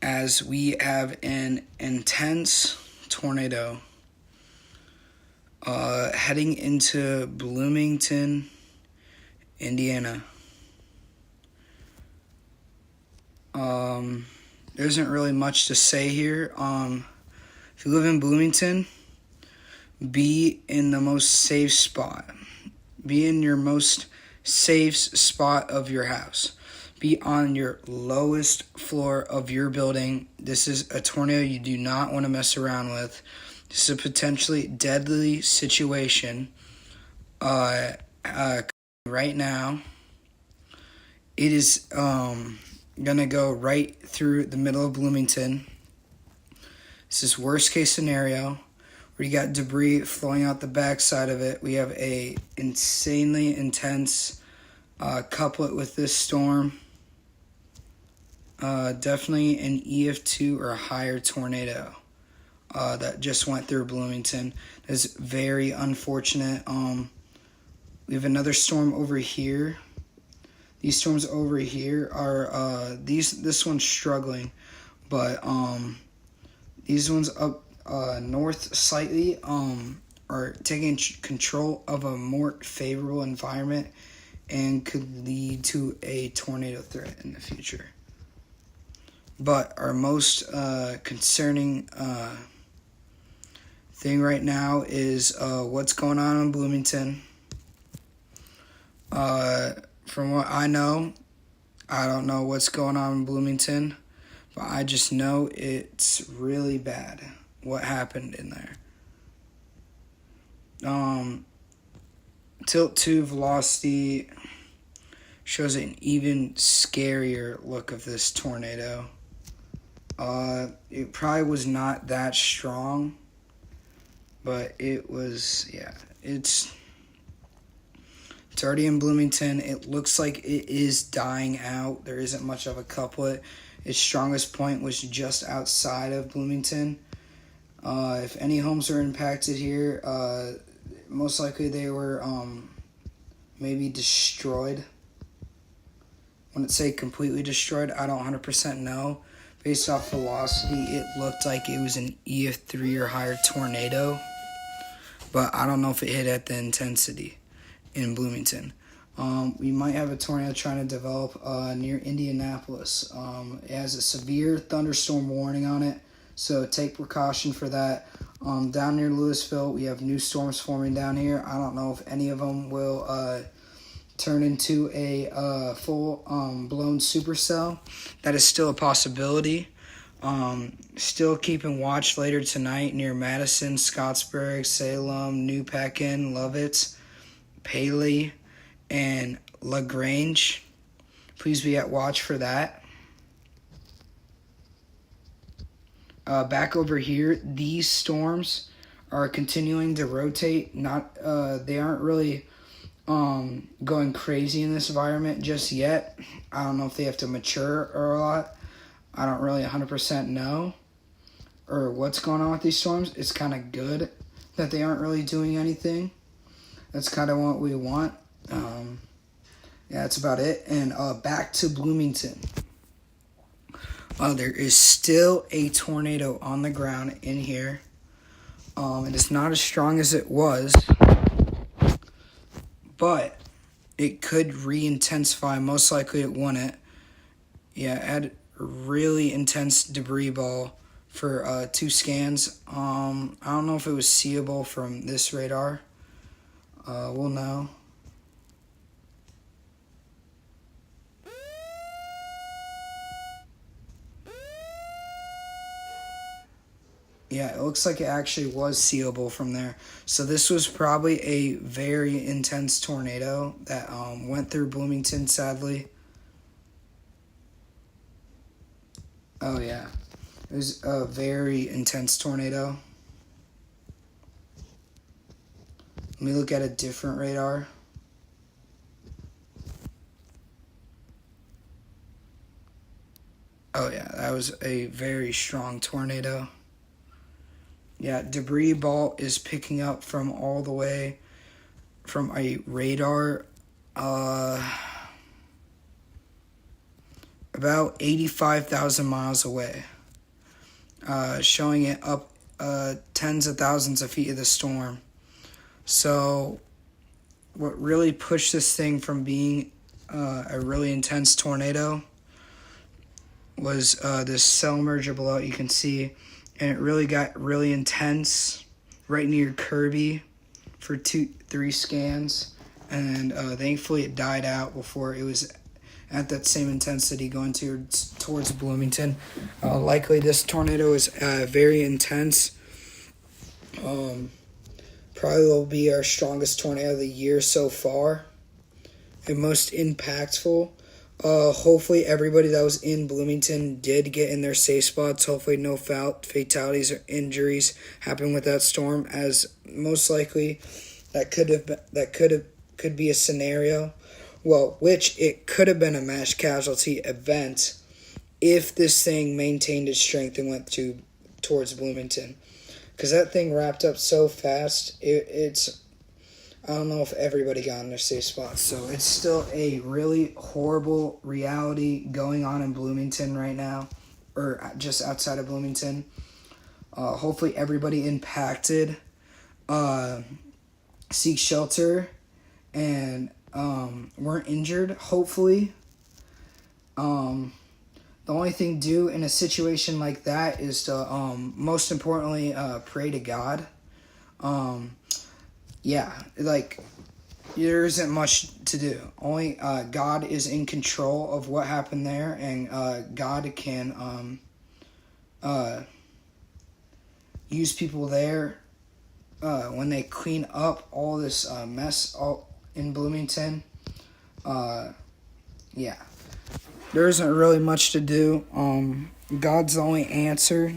as we have an intense tornado heading into Bloomington, Indiana. There isn't really much to say here. If you live in Bloomington, be in the most safe spot. Be in your most safe spot of your house. Be on your lowest floor of your building. This is a tornado you do not want to mess around with. This is a potentially deadly situation. Right now, it is gonna go right through the middle of Bloomington. This is worst case scenario. We got debris flowing out the backside of it. We have a insanely intense couplet with this storm. Definitely an EF2 or higher tornado that just went through Bloomington. It's very unfortunate. We have another storm over here. These storms over here are this one's struggling, but these ones up north slightly are taking control of a more favorable environment and could lead to a tornado threat in the future. But our most concerning thing right now is what's going on in Bloomington. From what I know, I don't know what's going on in Bloomington, but I just know it's really bad what happened in there. Tilt 2 velocity shows an even scarier look of this tornado. It probably was not that strong, but it was, yeah, it's already in Bloomington. It looks like it is dying out. There isn't much of a couplet. Its strongest point was just outside of Bloomington. If any homes are impacted here, most likely they were maybe destroyed. When it say completely destroyed, I don't 100% know. Based off velocity, it looked like it was an EF3 or higher tornado, but I don't know if it hit at the intensity in Bloomington. We might have a tornado trying to develop near Indianapolis. It has a severe thunderstorm warning on it, so take precaution for that. Down near Louisville, we have new storms forming down here. I don't know if any of them will turn into a full blown supercell. That is still a possibility. Still keeping watch later tonight near Madison, Scottsburg, Salem, New Pekin, Lovett, Paley, and LaGrange. Please be at watch for that. Back over here, these storms are continuing to rotate. They aren't really going crazy in this environment just yet. I don't know if they have to mature or a lot. I don't really 100% know or what's going on with these storms. It's kind of good that they aren't really doing anything. That's kind of what we want. Yeah, that's about it. And back to Bloomington. There is still a tornado on the ground in here. It is not as strong as it was, but it could re-intensify. Most likely it wouldn't. Yeah, it had a really intense debris ball for 2 scans. I don't know if it was seeable from this radar. We'll know. Yeah, it looks like it actually was seeable from there. So this was probably a very intense tornado that went through Bloomington, sadly. Oh, yeah. It was a very intense tornado. Let me look at a different radar. Oh, yeah, that was a very strong tornado. Yeah, debris ball is picking up from all the way from a radar about 85,000 miles away. showing it up tens of thousands of feet of the storm. So what really pushed this thing from being a really intense tornado was this cell merger below, you can see, and it really got really intense right near Kirby for 2-3 scans, and thankfully it died out before it was at that same intensity going towards Bloomington. Likely this tornado is very intense. Probably will be our strongest tornado of the year so far and most impactful. Hopefully everybody that was in Bloomington did get in their safe spots. Hopefully no fatalities or injuries happened with that storm, as most likely that could be a scenario. Well, which it could have been a mass casualty event if this thing maintained its strength and went towards Bloomington. Because that thing wrapped up so fast, it's I don't know if everybody got in their safe spots. So it's still a really horrible reality going on in Bloomington right now, or just outside of Bloomington. Hopefully everybody impacted seek shelter and weren't injured, hopefully. The only thing due in a situation like that is to, most importantly, pray to God. Yeah, like, there isn't much to do. Only God is in control of what happened there, and God can use people there when they clean up all this mess in Bloomington. Yeah. There isn't really much to do. God's the only answer.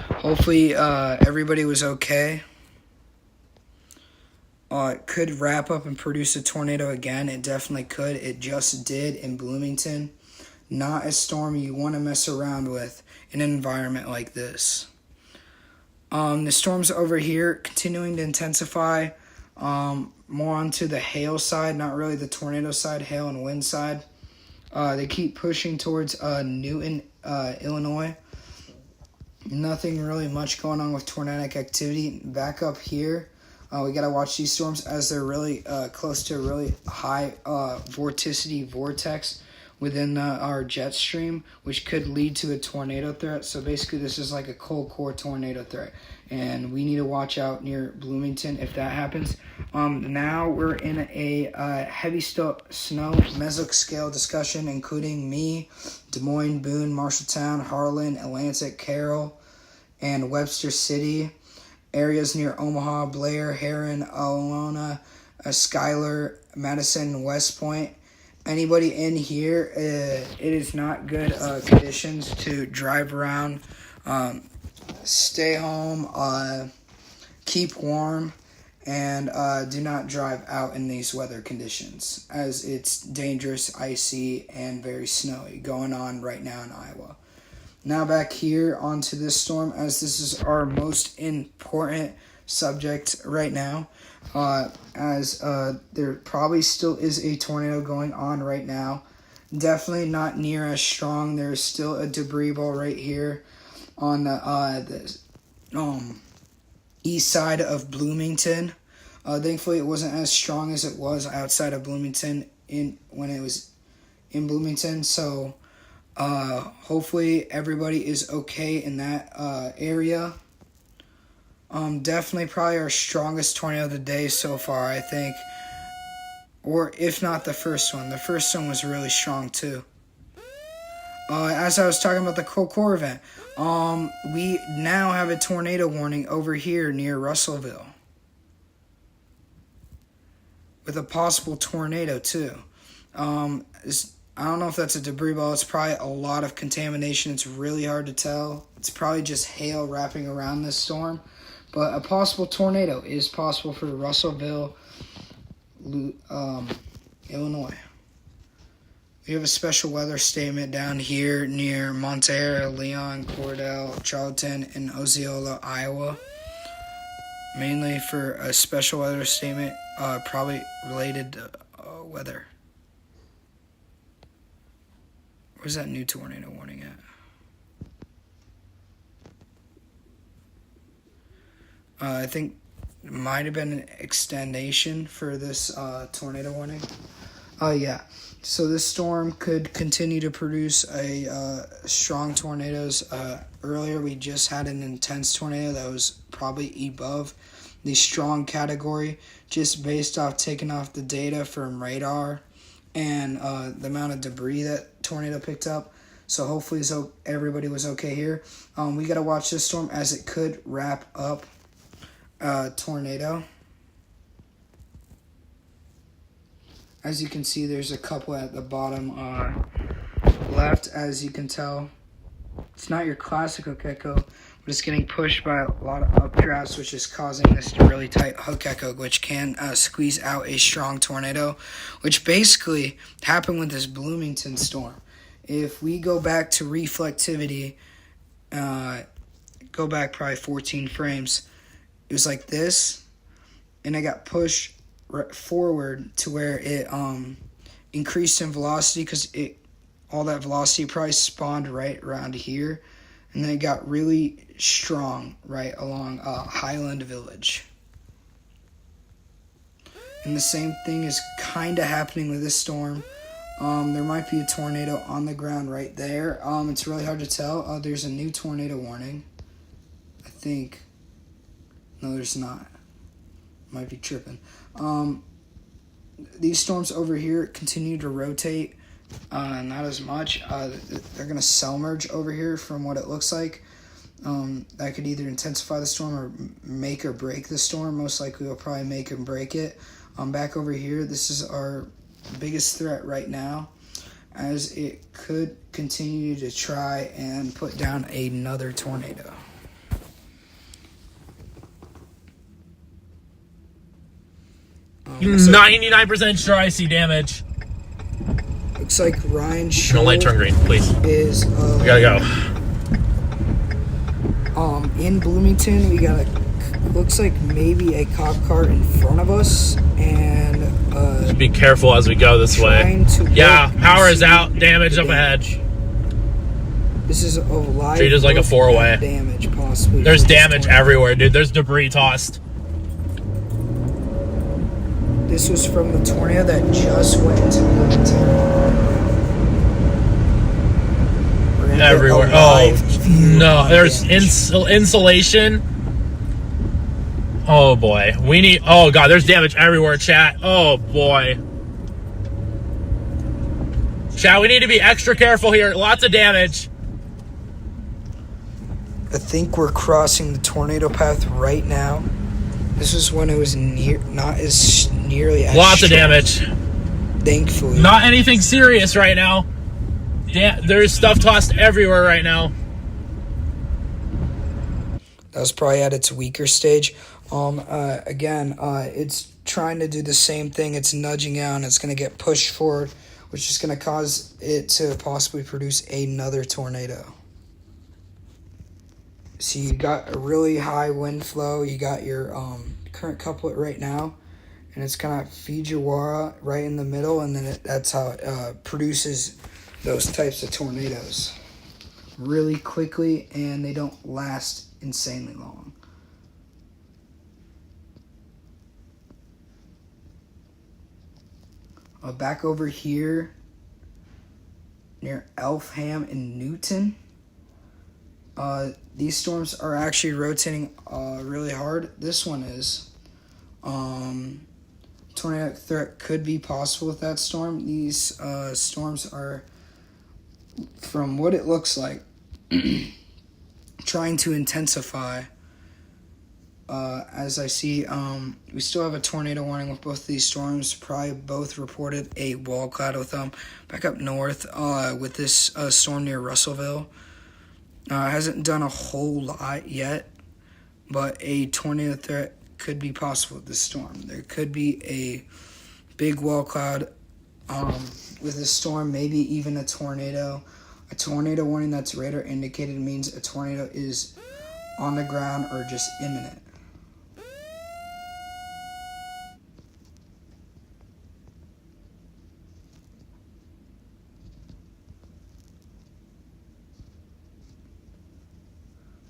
Hopefully everybody was okay. It could wrap up and produce a tornado again. It definitely could. It just did in Bloomington. Not a storm you want to mess around with in an environment like this. The storms over here continuing to intensify. More onto the hail side, not really the tornado side, hail and wind side. They keep pushing towards Newton, Illinois. Nothing really much going on with tornadic activity. Back up here, we got to watch these storms as they're really close to a really high vorticity vortex within our jet stream, which could lead to a tornado threat. So basically this is like a cold core tornado threat, and we need to watch out near Bloomington if that happens. Now we're in a heavy snow mesoscale discussion, including me, Des Moines, Boone, Marshalltown, Harlan, Atlantic, Carroll, and Webster City. Areas near Omaha, Blair, Heron, Alona, Schuyler, Madison, and West Point. Anybody in here, it is not good conditions to drive around. Stay home, keep warm, and do not drive out in these weather conditions, as it's dangerous, icy, and very snowy going on right now in Iowa. Now back here onto this storm, as this is our most important subject right now, as there probably still is a tornado going on right now. Definitely not near as strong. There's still a debris ball right here on the east side of Bloomington. Thankfully, it wasn't as strong as it was outside of Bloomington when it was in Bloomington. So hopefully everybody is okay in that area. Definitely probably our strongest tornado of the day so far, I think. Or if not the first one. The first one was really strong too. As I was talking about the cold core event, we now have a tornado warning over here near Russellville, with a possible tornado too. I don't know if that's a debris ball. It's probably a lot of contamination. It's really hard to tell. It's probably just hail wrapping around this storm. But a possible tornado is possible for Russellville, Illinois. We have a special weather statement down here near Monterey, Leon, Cordell, Charlton, and Osceola, Iowa. Mainly for a special weather statement, probably related to weather. Where's that new tornado warning at? I think it might have been an extension for this tornado warning. Yeah. So this storm could continue to produce a strong tornadoes. Earlier, we just had an intense tornado that was probably above the strong category, just based off taking off the data from radar and the amount of debris that tornado picked up. So hopefully, everybody was okay here. We got to watch this storm as it could wrap up tornado. As you can see, there's a couple at the bottom left. As you can tell, it's not your classic hook echo, but it's getting pushed by a lot of updrafts, which is causing this really tight hook echo, which can squeeze out a strong tornado, which basically happened with this Bloomington storm. If we go back to reflectivity, go back probably 14 frames, it was like this, and I got pushed forward to where it increased in velocity because all that velocity probably spawned right around here, and then it got really strong right along Highland Village. And the same thing is kind of happening with this storm. There might be a tornado on the ground right there. It's really hard to tell. There's a new tornado warning, I think. No, there's not. Might be tripping. These storms over here continue to rotate, not as much. They're going to cell merge over here from what it looks like. That could either intensify the storm or make or break the storm. Most likely will probably make and break it. Back over here, this is our biggest threat right now, as it could continue to try and put down another tornado. So 99% sure I see damage. Looks like Ryan Scholl Don't light turn green, please. Is we gotta go. In Bloomington, we got looks like maybe a cop car in front of us, and just be careful as we go this way. Yeah, power is out. Damage up ahead. This is a live. Treat it like a 4-way. Damage possibly. There's damage everywhere, dude. There's debris tossed. This was from the tornado that just went into Bloomington. Everywhere. Oh, no. There's insulation. Oh, boy. We need... Oh, God. There's damage everywhere, chat. Oh, boy. Chat, we need to be extra careful here. Lots of damage. I think we're crossing the tornado path right now. This is when it was not as nearly as lots of damage. Thankfully. Not anything serious right now. There's stuff tossed everywhere right now. That was probably at its weaker stage. Again, it's trying to do the same thing. It's nudging out, and it's going to get pushed forward, which is going to cause it to possibly produce another tornado. So you got a really high wind flow. You got your current couplet right now, and it's going to feed your wara right in the middle, and then that's how it produces those types of tornadoes really quickly, and they don't last insanely long. Back over here near Elfham and Newton. These storms are actually rotating really hard. This one is. Tornado threat could be possible with that storm. These storms are, from what it looks like, trying to intensify. As I see, we still have a tornado warning with both of these storms. Probably both reported a wall cloud with them. Back up north with this storm near Russellville. Hasn't done a whole lot yet, but a tornado threat could be possible with this storm. There could be a big wall cloud with this storm, maybe even a tornado. A tornado warning that's radar indicated means a tornado is on the ground or just imminent.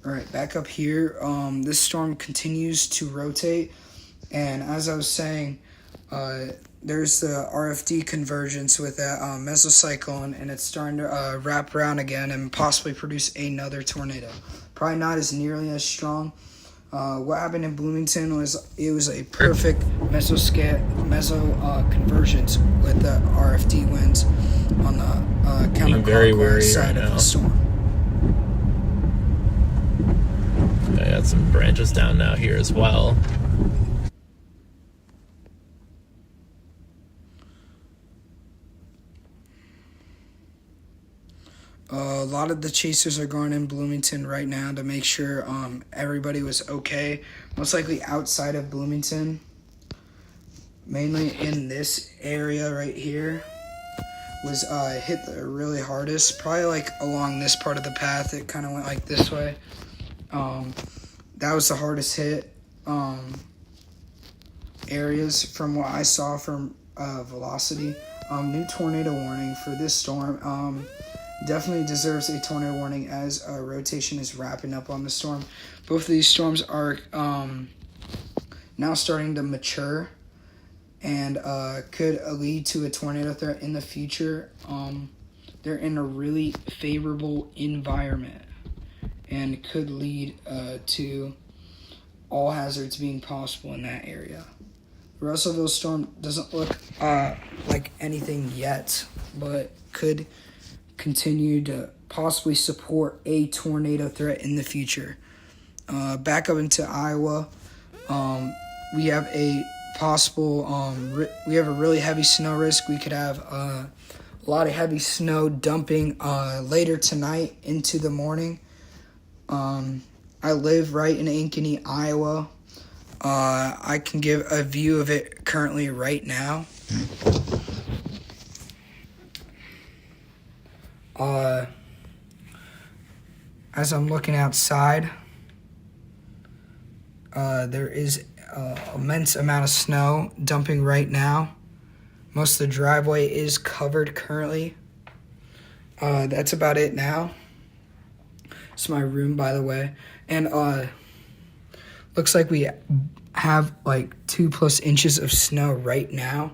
All right, back up here. This storm continues to rotate, and as I was saying, there's the RFD convergence with that mesocyclone, and it's starting to wrap around again and possibly produce another tornado. Probably not as nearly as strong. What happened in Bloomington was a perfect meso convergence with the RFD winds on the counterclockwise side of the storm. I got some branches down now here as well. A lot of the chasers are going in Bloomington right now to make sure everybody was okay. Most likely outside of Bloomington. Mainly in this area right here was hit the really hardest. Probably like along this part of the path. It kind of went like this way. That was the hardest hit areas from what I saw from velocity. New tornado warning for this storm. Definitely deserves a tornado warning as rotation is wrapping up on the storm. Both of these storms are now starting to mature and could lead to a tornado threat in the future. They're in a really favorable environment and could lead to all hazards being possible in that area. The Russellville storm doesn't look like anything yet, but could continue to possibly support a tornado threat in the future. Back up into Iowa, we have a possible, we have a really heavy snow risk. We could have a lot of heavy snow dumping later tonight into the morning. I live right in Ankeny, Iowa. I can give a view of it currently right now. As I'm looking outside, there is an immense amount of snow dumping right now. Most of the driveway is covered currently. That's about it now. It's my room, by the way. And looks like we have like 2+ inches of snow right now.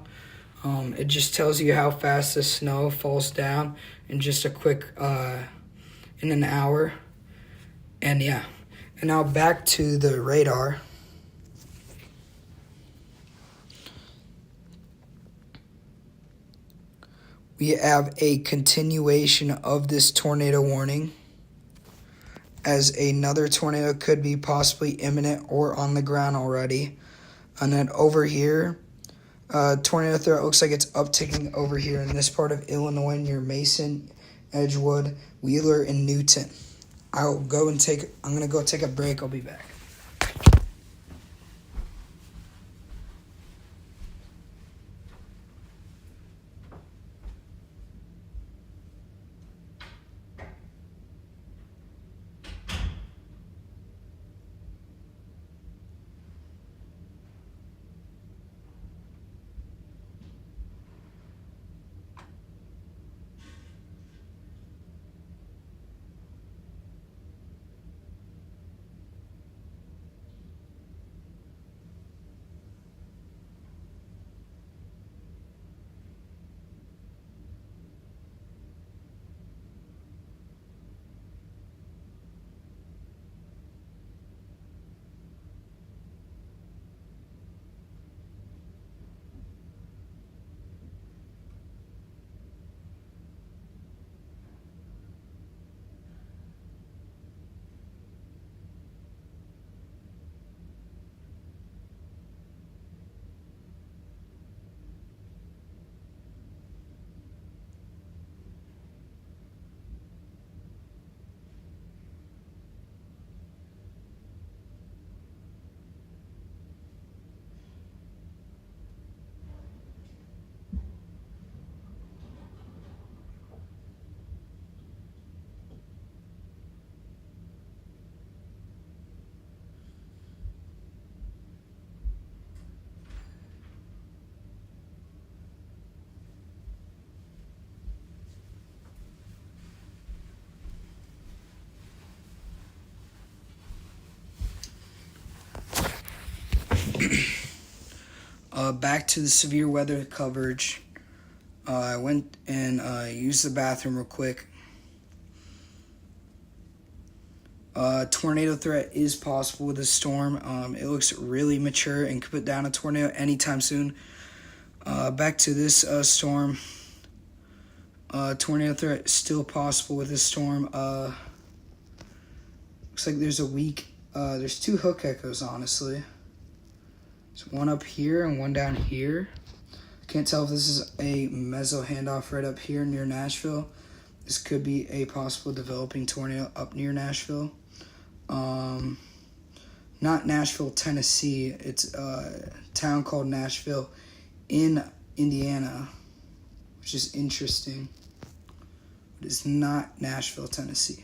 It just tells you how fast the snow falls down in just a quick, in an hour. And yeah, and now back to the radar. We have a continuation of this tornado warning, as another tornado could be possibly imminent or on the ground already. And then over here, tornado threat looks like it's upticking over here in this part of Illinois near Mason, Edgewood, Wheeler, and Newton. I'm going to go take a break. I'll be back. Back to the severe weather coverage. I went and used the bathroom real quick. Tornado threat is possible with this storm. It looks really mature and could put down a tornado anytime soon. Back to this storm. Tornado threat still possible with this storm. Looks like there's a weak. There's 2 hook echoes, honestly. There's one up here and one down here. Can't tell if this is a meso handoff right up here near Nashville. This could be a possible developing tornado up near Nashville. Not Nashville, Tennessee. It's a town called Nashville in Indiana, which is interesting. It is not Nashville, Tennessee.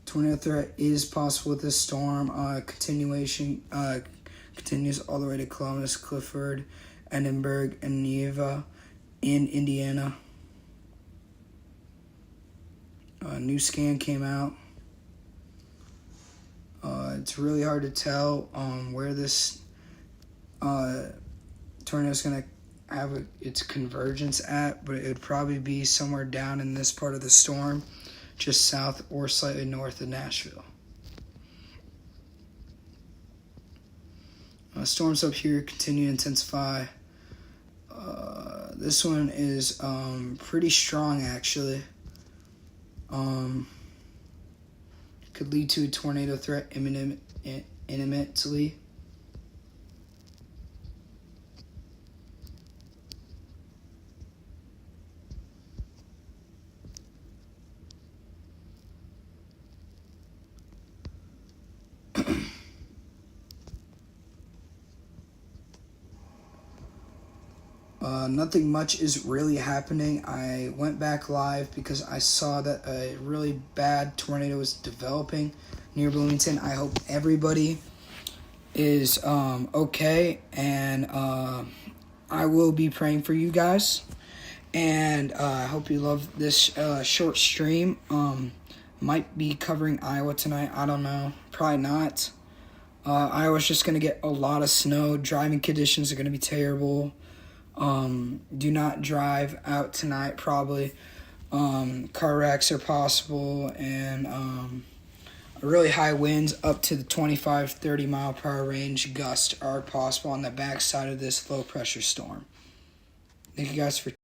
Tornado threat is possible with this storm. Continues all the way to Columbus, Clifford, Edinburgh, and Neva in Indiana. A new scan came out. It's really hard to tell where this tornado is going to have its convergence at, but it would probably be somewhere down in this part of the storm, just south or slightly north of Nashville. Storms up here continue to intensify. This one is pretty strong, actually. Could lead to a tornado threat imminently. Nothing much is really happening. I went back live because I saw that a really bad tornado was developing near Bloomington. I hope everybody is okay, and I will be praying for you guys. And I hope you love this short stream. Might be covering Iowa tonight. I don't know. Probably not. Iowa's just going to get a lot of snow. Driving conditions are going to be terrible. Do not drive out tonight, probably. Car wrecks are possible, and really high winds up to the 25-30 mile per hour range gusts are possible on the backside of this low pressure storm. Thank you guys for